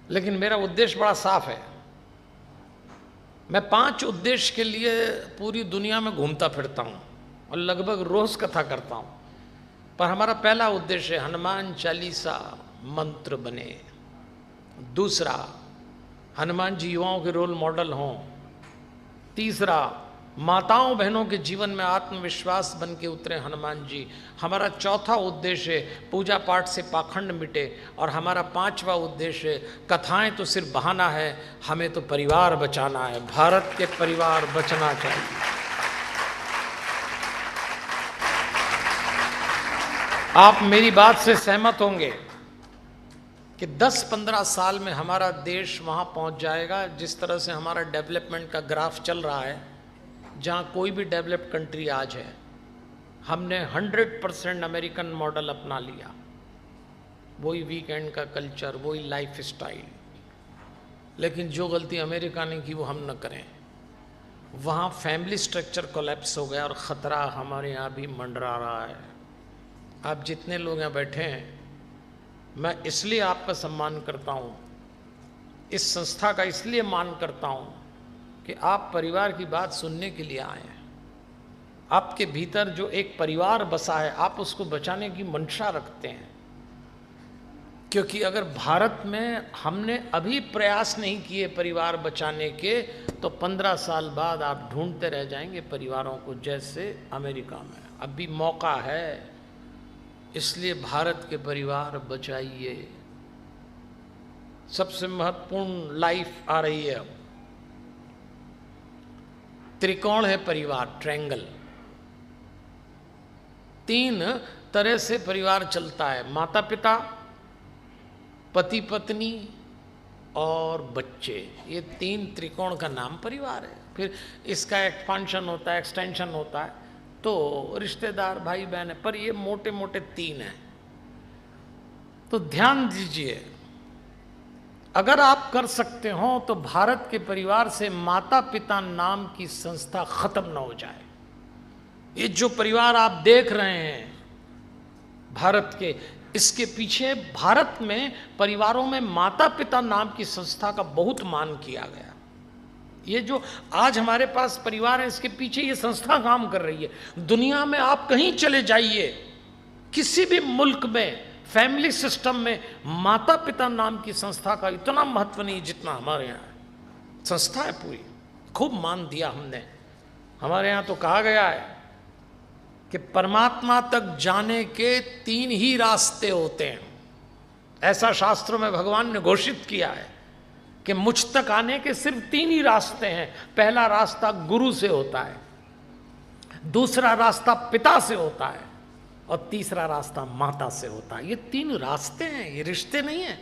लेकिन मेरा उद्देश्य बड़ा साफ है। मैं 5 उद्देश्य के लिए पूरी दुनिया में घूमता फिरता हूँ और लगभग रोज कथा करता हूँ। पर हमारा पहला उद्देश्य है हनुमान चालीसा मंत्र बने। दूसरा, हनुमान जी युवाओं के रोल मॉडल हों। तीसरा, माताओं बहनों के जीवन में आत्मविश्वास बन के उतरे हनुमान जी। हमारा चौथा उद्देश्य है पूजा पाठ से पाखंड मिटे। और हमारा 5वां उद्देश्य है कथाएं तो सिर्फ बहाना है, हमें तो परिवार बचाना है। भारत के परिवार बचना चाहिए। आप मेरी बात से सहमत होंगे कि 10-15 साल में हमारा देश वहां पहुंच जाएगा जिस तरह से हमारा डेवलपमेंट का ग्राफ चल रहा है, जहां कोई भी डेवलप्ड कंट्री आज है। हमने 100% अमेरिकन मॉडल अपना लिया, वही वीकेंड का कल्चर, वही लाइफ स्टाइल। लेकिन जो गलती अमेरिका ने की वो हम न करें। वहाँ फैमिली स्ट्रक्चर कोलैप्स हो गया और ख़तरा हमारे यहाँ भी मंडरा रहा है। आप जितने लोग यहाँ बैठे हैं, मैं इसलिए आपका सम्मान करता हूँ, इस संस्था का इसलिए मान करता हूँ कि आप परिवार की बात सुनने के लिए आए हैं। आपके भीतर जो एक परिवार बसा है, आप उसको बचाने की मंशा रखते हैं। क्योंकि अगर भारत में हमने अभी प्रयास नहीं किए परिवार बचाने के, तो 15 साल बाद आप ढूंढते रह जाएंगे परिवारों को, जैसे अमेरिका में। अभी मौका है, इसलिए भारत के परिवार बचाइए। सबसे महत्वपूर्ण लाइफ आ रही है अब। त्रिकोण है परिवार, ट्रायंगल। 3 तरह से परिवार चलता है, माता पिता, पति पत्नी और बच्चे। ये 3 त्रिकोण का नाम परिवार है। फिर इसका एक्सपांशन होता है, एक्सटेंशन होता है, तो रिश्तेदार, भाई बहन है, पर ये मोटे मोटे 3 हैं। तो ध्यान दीजिए, अगर आप कर सकते हो तो भारत के परिवार से माता पिता नाम की संस्था खत्म ना हो जाए। ये जो परिवार आप देख रहे हैं भारत के, इसके पीछे भारत में परिवारों में माता पिता नाम की संस्था का बहुत मान किया गया। ये जो आज हमारे पास परिवार है, इसके पीछे ये संस्था काम कर रही है। दुनिया में आप कहीं चले जाइए, किसी भी मुल्क में फैमिली सिस्टम में माता पिता नाम की संस्था का इतना महत्व नहीं जितना हमारे यहाँ है। संस्था है पूरी, खूब मान दिया हमने। हमारे यहाँ तो कहा गया है कि परमात्मा तक जाने के 3 ही रास्ते होते हैं। ऐसा शास्त्रों में भगवान ने घोषित किया है कि मुझ तक आने के सिर्फ 3 ही रास्ते हैं। पहला रास्ता गुरु से होता है, दूसरा रास्ता पिता से होता है और तीसरा रास्ता माता से होता है। ये 3 रास्ते हैं, ये रिश्ते नहीं हैं।